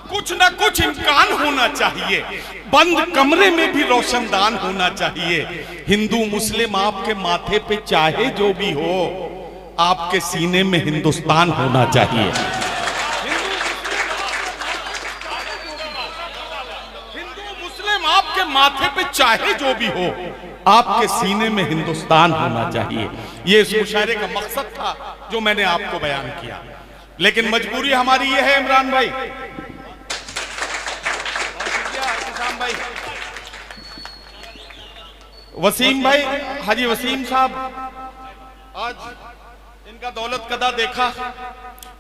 कुछ ना कुछ इम्कान होना चाहिए, बंद कमरे में भी रोशनदान होना चाहिए। हिंदू मुस्लिम आपके माथे पे चाहे जो भी हो, आपके सीने में हिंदुस्तान होना चाहिए। हिंदू मुस्लिम आपके माथे पे चाहे जो भी हो, आपके सीने में हिंदुस्तान होना चाहिए। ये इस मुशायरे का मकसद था जो मैंने आपको बयान किया। लेकिन मजबूरी हमारी ये है इमरान भाई, भाई वसीम भाई, हाजी वसीम साहब, आज इनका दौलत कदा देखा,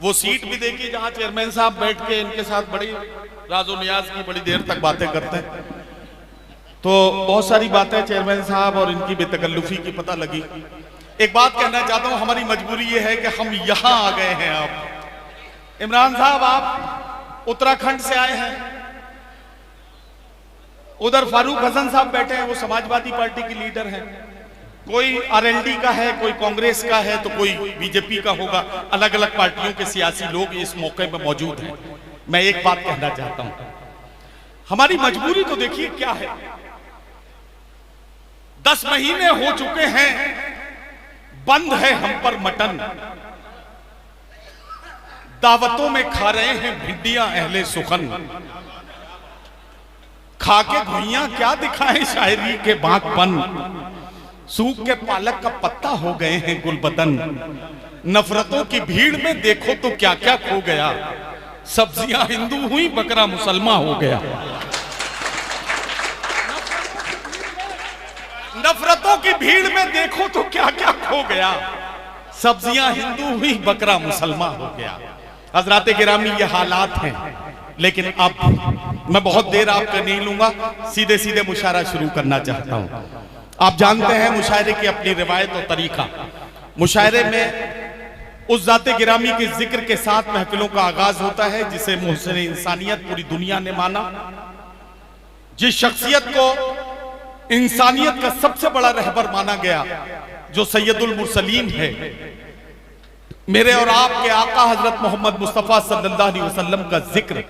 वो सीट भी देखी जहां चेयरमैन साहब बैठ के इनके साथ बड़ी राजो नियाज की बड़ी देर तक बातें करते हैं। तो बहुत सारी बातें चेयरमैन साहब और इनकी बेतकल्लुफी की पता लगी। एक बात कहना चाहता हूं, हमारी मजबूरी ये है कि हम यहां आ गए हैं। आप इमरान साहब, आप उत्तराखंड से आए हैं, उधर फारूक हसन साहब बैठे हैं, वो समाजवादी पार्टी की लीडर हैं। कोई आरएलडी का है, कोई कांग्रेस का है, तो कोई बीजेपी का होगा। अलग अलग पार्टियों के सियासी लोग इस मौके पर मौजूद हैं। मैं एक बात कहना चाहता हूं, हमारी मजबूरी तो देखिए क्या है। 10 महीने हो चुके हैं, बंद है हम पर मटन, दावतों में खा रहे हैं भिंडियां अहले सुखन, खा के भुइयां क्या दिखाएं शायरी के बागपन, सूख के पालक का पत्ता हो गए हैं गुलबदन, नफरतों की भीड़ में देखो तो क्या क्या खो गया, सब्जियां हिंदू हुई बकरा मुसलमान हो गया। नफरतों की भीड़ में देखो तो क्या क्या खो गया, सब्जियां हिंदू हुई बकरा मुसलमान हो गया। हजरात गिरामी, ये हालात हैं। लेकिन अब मैं बहुत देर आपका नहीं लूंगा, सीधे सीधे मुशायरा शुरू करना चाहता हूं। आप जानते हैं मुशायरे की अपनी रिवायत और तरीका। मुशायरे में उस जाते गिरामी के जिक्र के साथ महफिलों का आगाज होता है जिसे मुहसिन इंसानियत पूरी दुनिया ने माना, जिस शख्सियत को इंसानियत का सबसे बड़ा रहबर माना गया, जो सैयदुल मुरसलीन है, मेरे और आपके आका हजरत मोहम्मद मुस्तफा सल्लल्लाहु अलैहि वसल्लम का जिक्र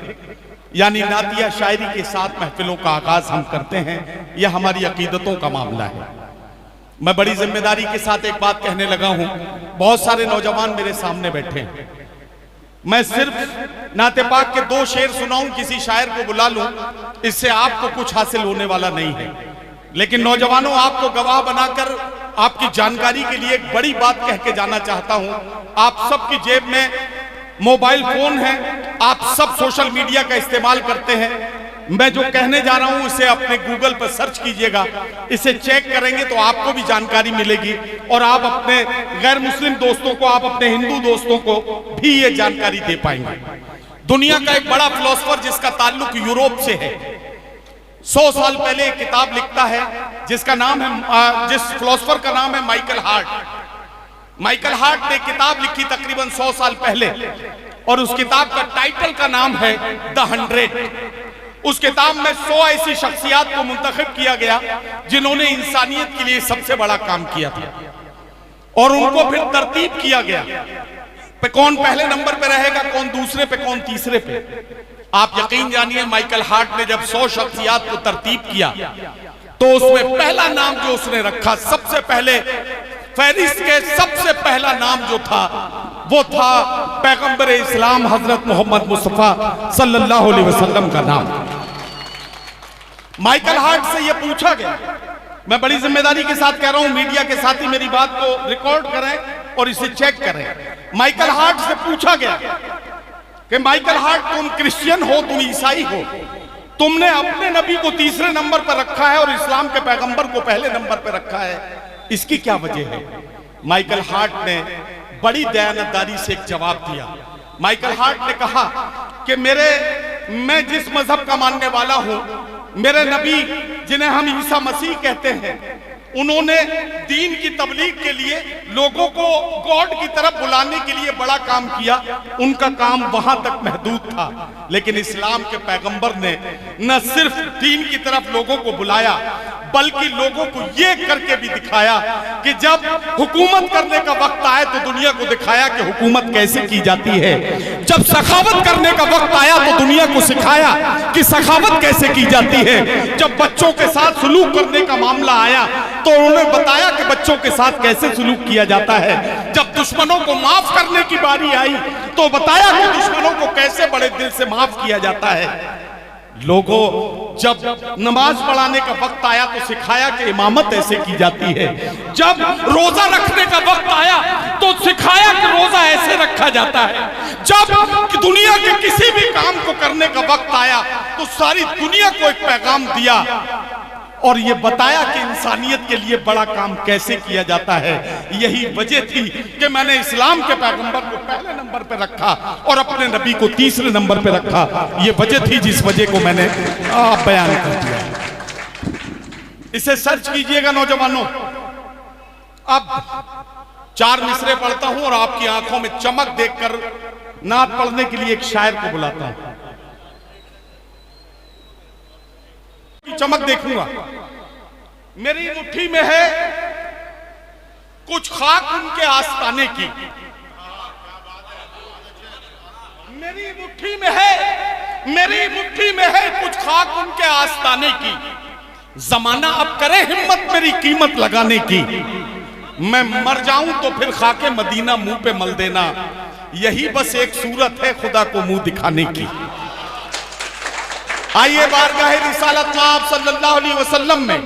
यानी नातिया शायरी के साथ महफिलों का आगाज हम करते हैं। यह हमारी अकीदतों का मामला है। मैं बड़ी जिम्मेदारी के साथ एक बात कहने लगा हूं। बहुत सारे नौजवान मेरे सामने बैठे हैं, मैं सिर्फ नाते पाक के 2 शेर सुनाऊं, किसी शायर को बुला लूं, इससे आपको कुछ हासिल होने वाला नहीं है। लेकिन नौजवानों, आपको गवाह बनाकर आपकी जानकारी के लिए एक बड़ी बात कह के जाना चाहता हूं। आप सबकी जेब में मोबाइल फोन है, आप सब सोशल मीडिया का इस्तेमाल करते हैं। मैं जो कहने जा रहा हूं इसे अपने गूगल पर सर्च कीजिएगा, इसे चेक करेंगे तो आपको भी जानकारी मिलेगी और आप अपने गैर मुस्लिम दोस्तों को, आप अपने हिंदू दोस्तों को भी ये जानकारी दे पाएंगे। दुनिया का एक बड़ा फिलोसोफर जिसका ताल्लुक यूरोप से है, 100 साल पहले एक किताब लिखता है जिसका नाम है, जिस फिलोसोफर का नाम है माइकल हार्ट। माइकल हार्ट ने किताब लिखी तकरीबन 100 साल पहले और उस किताब का टाइटल का नाम है द 100। उस किताब में 100 ऐसी शख्सियत को मुंतखब किया गया जिन्होंने इंसानियत के लिए सबसे बड़ा काम किया था और उनको फिर तरतीब किया गया पे कौन पहले नंबर पे रहेगा, कौन दूसरे पे, कौन तीसरे पे। आप यकीन जानिए, माइकल हार्ट ने जब 100 शख्सियत को तरतीब किया तो उसमें पहला नाम जो उसने रखा, सबसे पहले फहरिस्त के सबसे पहला नाम जो था वो था पैगंबर इस्लाम हजरत मोहम्मद मुस्तफा सल्लल्लाहु अलैहि वसल्लम का नाम। माइकल हार्ट से ये पूछा गया, मैं बड़ी जिम्मेदारी के साथ कह रहा हूं, मीडिया के साथी मेरी बात को रिकॉर्ड करें और इसे चेक करें। माइकल हार्ट से पूछा गया कि माइकल हार्ट, तुम क्रिश्चियन हो, तुम ईसाई हो, तुमने अपने नबी को तीसरे नंबर पर रखा है और इस्लाम के पैगंबर को पहले नंबर पर रखा है, इसकी क्या वजह है? माइकल हार्ट ने बड़ी दयानतदारी से एक जवाब दिया। माइकल हार्ट ने कहा कि मैं जिस मजहब का मानने वाला हूं, मेरे नबी जिन्हें हम ईसा मसीह कहते हैं, उन्होंने दीन की तबलीग के लिए लोगों को गॉड की तरफ बुलाने के लिए बड़ा काम किया। उनका काम वहां तक महदूद था, लेकिन इस्लाम के पैगंबर ने न सिर्फ दीन की तरफ लोगों को बुलाया बल्कि लोगों को ये करके भी दिखाया कि जब हुकूमत करने का वक्त आए तो दुनिया को दिखाया कि हुकूमत कैसे की जाती है। जब सखावत करने का वक्त आया तो दुनिया को सिखाया कि सखावत कैसे की जाती है। जब बच्चों के साथ सुलूक करने का मामला आया तो उन्होंने बताया कि बच्चों के साथ कैसे सुलूक किया जाता है। जब दुश्मनों को माफ करने की बारी आई तो बताया कि दुश्मनों को कैसे बड़े दिल से माफ किया जाता है। लोगों, जब नमाज पढ़ाने का वक्त आया तो सिखाया कि इमामत ऐसे की जाती है। जब रोजा रखने का वक्त आया तो सिखाया कि रोजा ऐसे रखा जाता है। जब दुनिया के किसी भी काम को करने का वक्त आया तो सारी दुनिया को एक पैगाम दिया और ये बताया कि इंसानियत के लिए बड़ा काम कैसे किया जाता है। यही वजह थी कि मैंने इस्लाम के पैगंबर को पहले नंबर पे रखा और अपने नबी को तीसरे नंबर पे रखा। ये वजह थी जिस वजह को मैंने बयान कर दिया। इसे सर्च कीजिएगा नौजवानों। अब 4 मिसरे पढ़ता हूं और आपकी आंखों में चमक देखकर नात पढ़ने के लिए एक शायर को बुलाता हूं। चमक देखूंगा। मेरी मुट्ठी में है कुछ खाक उनके आस्ताने की। मेरी मुट्ठी में है कुछ खाक उनके आस्ताने की। जमाना अब करे हिम्मत मेरी कीमत लगाने की। मैं मर जाऊं तो फिर खाके मदीना मुंह पे मल देना। यही बस एक सूरत है खुदा को मुंह दिखाने की। आइए बारगाह रिसालत आप सल्लल्लाहु अलैहि वसल्लम में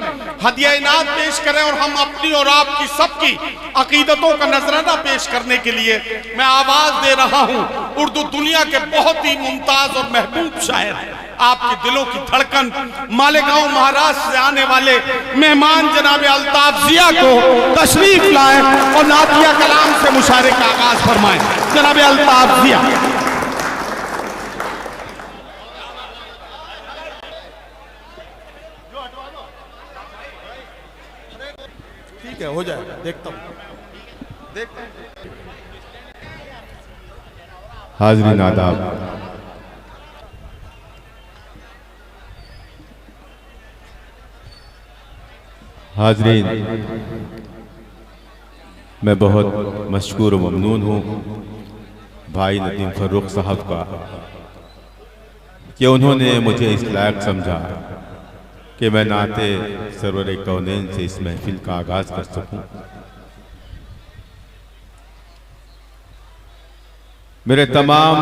हदिया इनात पेश करें और हम अपनी और आपकी सबकी अकीदतों का नजराना पेश करने के लिए मैं आवाज दे रहा हूं। उर्दू दुनिया के बहुत ही मुमताज और महबूब शायर, आपके दिलों की धड़कन, मालेगांव महाराष्ट्र से आने वाले मेहमान जनाब अल्ताफ जिया को तशरीफ लाए और नातिया कलाम से मुशारे का आगाज फरमाएं। जनाब अल्ताफ जिया। ठीक है, हो जाएगा, देखता हूं। हाज़रीन आदाब, हाज़रीन, मैं बहुत मशकूर व ममनून हूँ भाई नदीम फ़र्रुख साहब का कि उन्होंने मुझे इस लायक समझा कि मैं नाते सरवर कौनैन से इस महफिल का आगाज़ कर सकूं। मेरे तमाम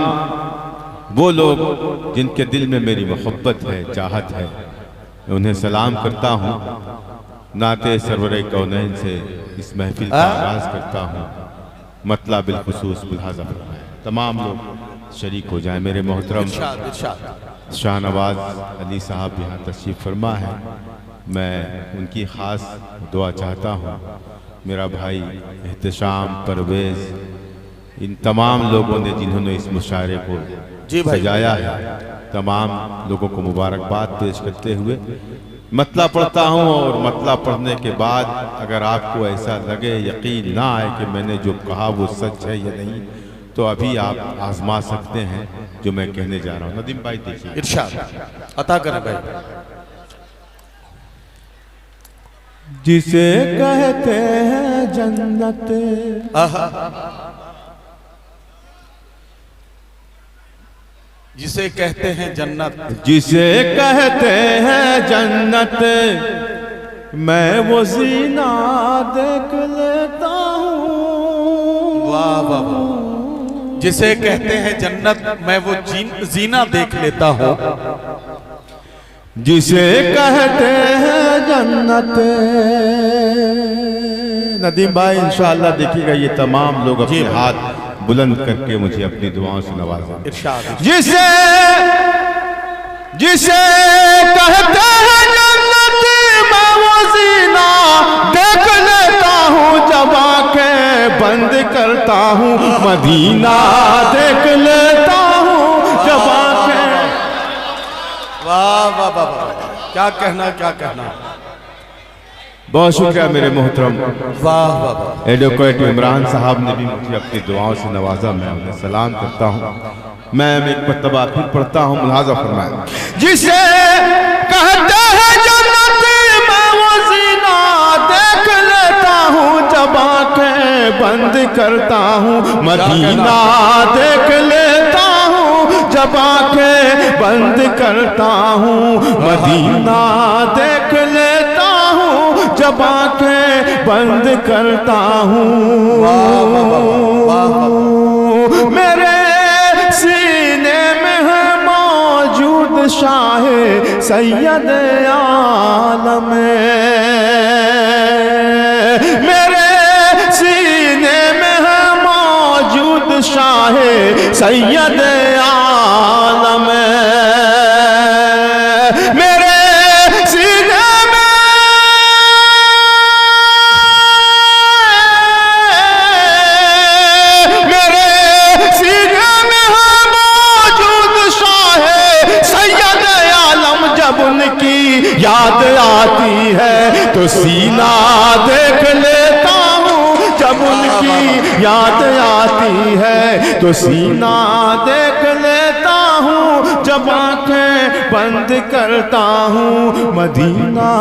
वो लोग जिनके दिल में मेरी मोहब्बत है, चाहत है, मैं उन्हें सलाम करता हूं। नाते सरवर कौनैन से इस महफिल का आगाज़ करता हूं। मतलब बिलखुसूस लिहाजा तमाम लोग शरीक हो जाएं। मेरे मोहतरम शाहनवाज अली साहब यहाँ तशरीफ़ फरमा है। मैं उनकी ख़ास दुआ चाहता हूँ। मेरा भाई एहतशाम, परवेज़, इन तमाम लोगों ने जिन्होंने इस मुशायरे को सजाया है, तमाम लोगों को मुबारकबाद पेश करते हुए मतला पढ़ता हूँ। और मतला पढ़ने के बाद अगर आपको ऐसा लगे, यकीन ना आए कि मैंने जो कहा वो सच है या नहीं, तो अभी आप आजमा सकते हैं जो मैं कहने जा रहा हूँ। नदीम भाई देखिए, इरशाद अता करें भाई। जिसे कहते हैं जन्नत, जिसे कहते हैं जन्नत, जिसे कहते हैं जन्नत, मैं वो जीना देख लेता हूँ। वाह वाह वाह। जिसे कहते हैं जन्नत, मैं वो जीना देख लेता हूँ। जिसे कहते हैं जन्नत। नदीम भाई इंशाअल्लाह देखिएगा, ये तमाम लोग अपने हाथ बुलंद करके मुझे अपनी दुआओं से नवाजें। जिसे जिसे कहते हैं जन्नत, मैं वो जीना देख लेता हूँ। जब आंखें बंद करता हूँ, मदीना देख लेता हूँ। जब आंखें, वाह वाह वाह वाह, क्या कहना, क्या कहना। बहुत शुक्रिया मेरे मोहतरम वाह वाह वाह। एडवोकेट इमरान साहब ने भी मुझे अपनी दुआओं से नवाजा। मैं उन्हें सलाम करता हूँ। मैं एक मरतबा फिर पढ़ता हूँ, मुलाजा फरमाएं। जिसे कहते हैं जन्नत, मैं वो बंद करता हूँ मदीना देख लेता हूँ, जब आंखें बंद करता हूँ मदीना देख लेता हूँ, जब आंखें बंद करता हूँ। मेरे सीने में है मौजूद शाहे सैयद आलम, मेरे सीने में है मौजूद शाहे सैयद आलम, मेरे सीने में मेरे सीने में है मौजूद शाहे सैयद आलम। जब उनकी याद आती है तो सीना देख लेता हूँ, जब उनकी याद आती है तो सीना देख लेता हूँ, जब आंखें बंद करता हूँ मदीना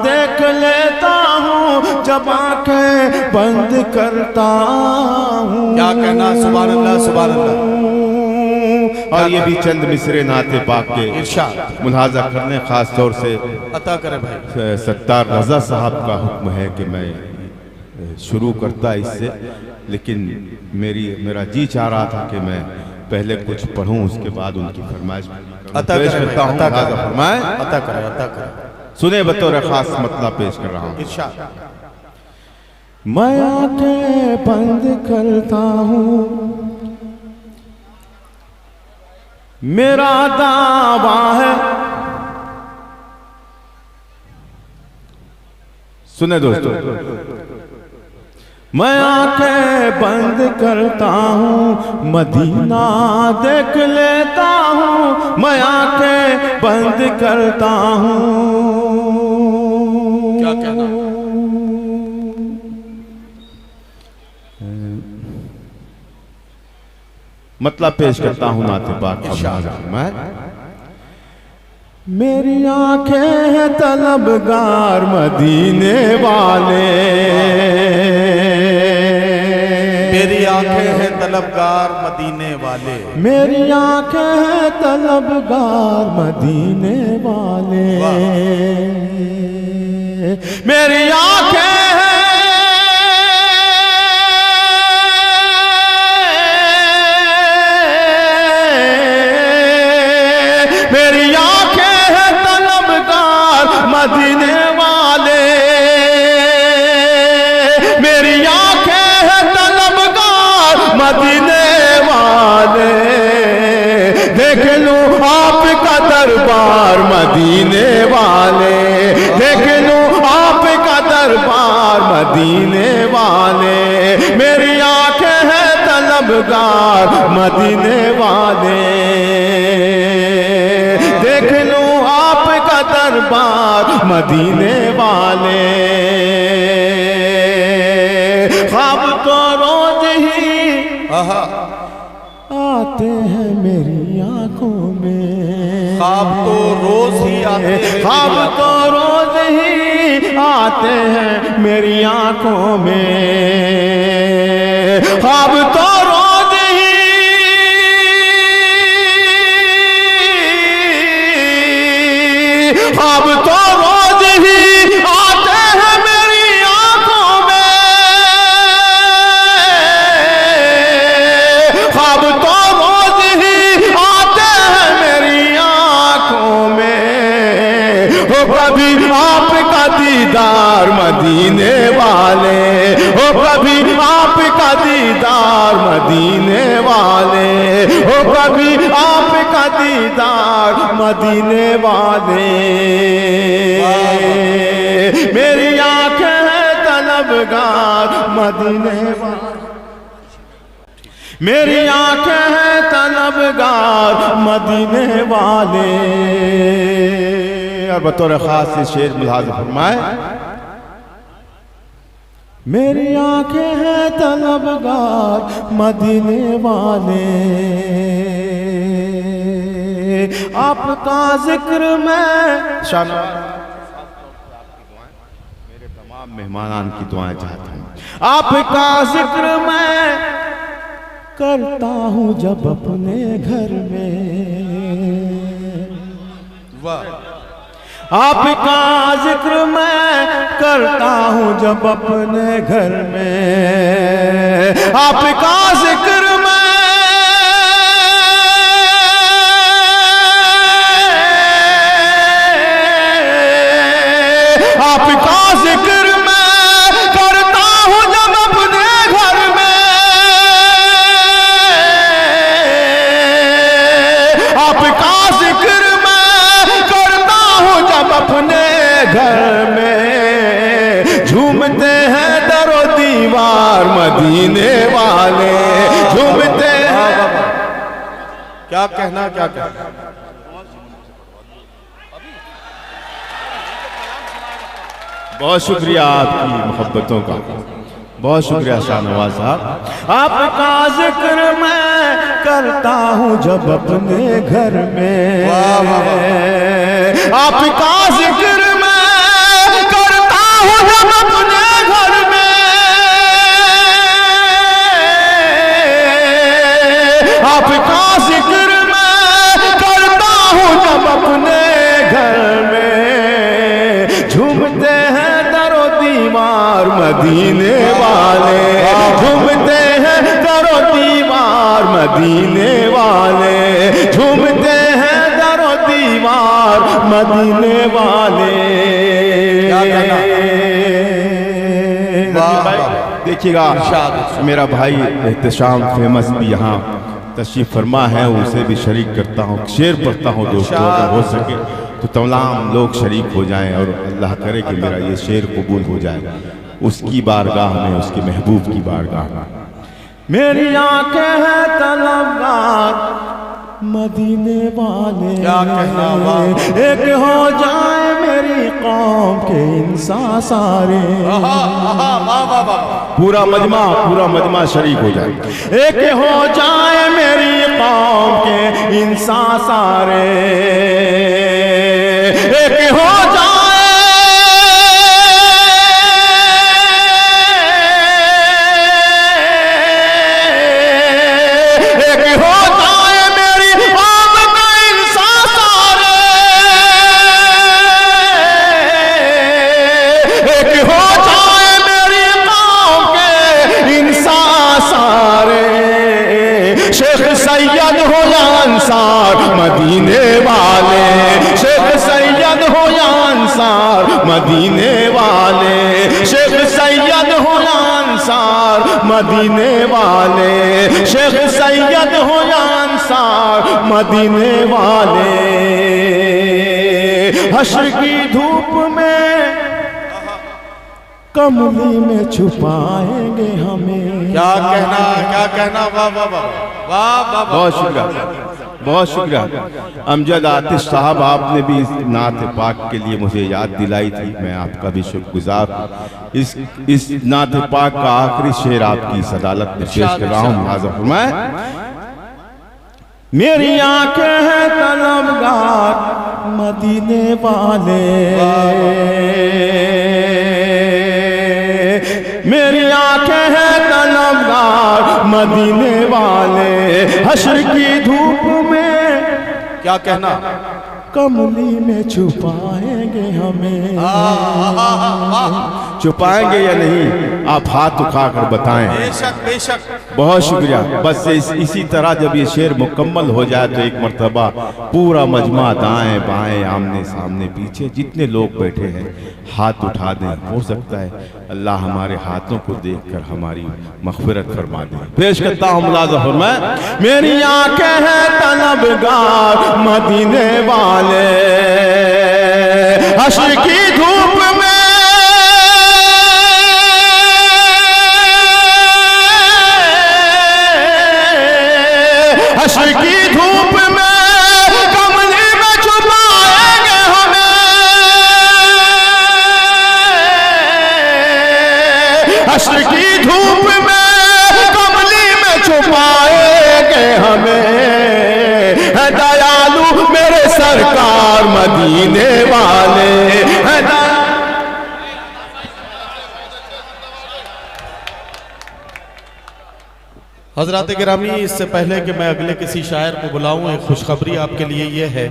देख लेता हूँ, जब आंखें बंद करता हूँ। क्या कहना, सुभान अल्लाह सुभान अल्लाह। और ये भी चंद मिसरे नाते पाक के इरशाद मुलाजा करने, खास तौर से अता करे भाई। सत्तार रजा साहब का हुक्म है कि मैं शुरू करता इससे, लेकिन मेरा जी चाह रहा था कि मैं पहले कुछ पढ़ूं, उसके बाद उनकी फरमाइश अता पेश करे, करता हूं। अता करे, लिहाजा फरमाएं, अता करे, अता करे। सुने बतौर खास मतलब पेश कर रहा हूं। इरशाद। मैं आंखें बंद करता हूं, मेरा दावा है, सुने दोस्तों, मैं आंखें बंद करता हूँ मदीना देख लेता हूँ, मैं आंखें बंद करता हूँ। क्या कहना? मतलब पेश करता हूँ नाते पाक का। मैं मेरी आंखें हैं तलबगार मदीने वाले, मेरी आंखें हैं तलबगार मदीने वाले, मेरी आंखें हैं तलबगार मदीने वाले, मेरी आंखें हैं मदीने वाले, मेरी आंखें हैं तलबगार मदीने वाले, देख लूं आपका दरबार मदीने वाले, देख लूं आपका दरबार मदीने वाले, मेरी आंखें हैं तलबगार मदीने वाले, देख लूं आपका दरबार मदीने वाले। ख्वाब तो रोज ही आते हैं मेरी आंखों में, ख्वाब तो रोज ही आते हैं, ख्वाब तो रोज ही आते हैं मेरी आंखों में, ख्वाब तो रोज ही ख्वाब तो रोज ही आते हैं मेरी आंखों में, ख्वाब तो रोज ही आते हैं मेरी आंखों में। हो कभी आपका दीदार मदीने वाले, हो कभी आपका दीदार मदीने वाले, हो कभी आपका दीदार मदीने वाले, मेरी आंखें हैं तलबगार मदीने वाले, मेरी आंखें हैं तलबगार मदीने वाले। और बतौर खास से शेर मुलाज़ फरमाए, मेरी आंखें हैं तलबगार मदीने वाले, आपका जिक्र मैं शान मेरे तमाम मेहमानान की दुआएं चाहता हूँ। आपका जिक्र मैं करता हूं जब अपने घर में, वाह, आपका जिक्र मैं करता हूं जब अपने घर में, आपका जिक्र मैं आपका जिक्र मैं करता हूं जब अपने घर में, आपका जिक्र मैं करता हूं जब अपने घर में, झूमते हैं दरो दीवार मदीने वाले, झूमते हैं। क्या कहना, क्या कहना। बहुत शुक्रिया आपकी मोहब्बतों का, बहुत शुक्रिया शाहनवाज साहब। आपका जिक्र मैं करता हूं जब अपने घर में, आपका जिक्र मैं करता हूं जब अपने घर में, आपका जिक्र मैं करता हूं जब अपने घर में, झूमते हैं दरो दीवार मदीने वाले, झूमते हैं दरो दीवार मदीने वाले, झूमते हैं दरो दीवार मदीने वाले। देखिएगा मेरा भाई एहतशाम फेमस भी यहाँ तशरीफ फरमा है, उसे भी शरीक करता हूँ, शेर पढ़ता हूँ दोस्तों, अगर हो सके तो तमाम लोग शरीक हो जाएं और अल्लाह करे कि मेरा ये शेर कबूल हो जाए उसकी बारगाह में, उसके महबूब की बारगाह में। मेरी आंखें हैं तलबगार मदीने वाले, क्या कहना, एक हो जाए मेरी कौम के इंसान सारे, पूरा मजमा शरीक हो जाए, एक हो जाए मेरी कौम के इंसान सारे, एक हो जाए मदीने वाले, शेख सैयद हो या अंसार मदीने वाले, शेख सैयद हो या अंसार मदीने वाले, शेख सैयद हो या अंसार मदीने वाले, हश्र की धूप में कमली में छुपाएंगे हमें। क्या कहना, क्या कहना, वाह वाह वाह वाह वाह, बहुत शुक्रिया, बहुत शुक्रिया। अमजद आतिश साहब, आपने भी इस नात पाक के लिए मुझे याद दिलाई थी, मैं आपका भी शुक्रगुजार। इस नात पाक का आखिरी शेर आपकी सदालत में पेश कर रहा हूँ, हाज़िर फरमाएं। मेरी आंखें हैं तलबगार मदीने वाले, मेरी आंखें हैं तलबगार मदीने वाले, हश्र की धूप में क्या कहना कमली में छुपाएंगे हमें। छुपाएंगे या नहीं आप हाथ उठाकर बताएं। बेशक बेशक, बहुत शुक्रिया। बस इसी तरह जब ये शेर मुकम्मल हो जाए तो एक मर्तबा पूरा मजमा दाएं बाएं आमने सामने पीछे जितने लोग बैठे हैं हाथ उठा दें। हो सकता है अल्लाह हमारे हाथों को देखकर हमारी मग़फ़िरत फरमा दे। पेश करता हूँ मुलाज़ा फरमाएं। मेरी आंखें हैं तलबगार मदीने वाले, हश्र की धूप में हश्र की धूप में कमली में छुपाएंगे हमें, हश्र की धूप में कमली में छुपाएंगे हमें। है दयालु मेरे सरकार मदीने वाले, है हजरात गिरामी, इससे पहले कि मैं अगले किसी शायर को बुलाऊं, एक खुशखबरी आपके लिए ये है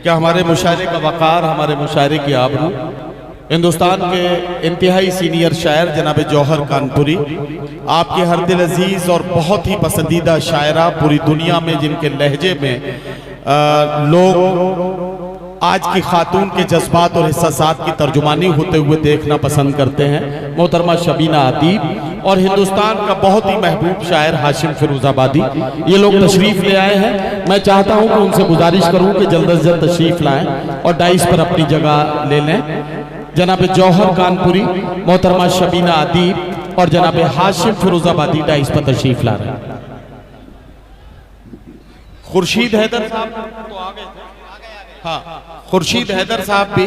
कि हमारे मुशायरे का वक़ार, हमारे मुशायरे की आबरू, हिंदुस्तान के इंतहाई सीनियर शायर जनाब जौहर कानपुरी, आपके हर दिल अजीज़ और बहुत ही पसंदीदा शायरा, पूरी दुनिया में जिनके लहजे में लोग आज की खातून के जज्बात और एहसासात की तर्जुमानी होते हुए देखना पसंद करते हैं, मोहतरमा शबीना अदीब, और हिंदुस्तान का बहुत ही महबूब शायर हाशिम फिरोजाबादी, ये लोग तशरीफ ले आए हैं। मैं चाहता हूं कि उनसे गुजारिश करूं कि जल्द से जल्द तशरीफ लाएं और डाइस पर अपनी जगह ले लें। जनाब जौहर कानपुरी, मोहतरमा शबीना अदीब और जनाब हाशिम फिरोजाबादी डाइस पर तशरीफ ला रहे हैं। खुर्शीद हैदर साहब तो आ गए थे। हाँ, खुर्शीद हैदर साहब भी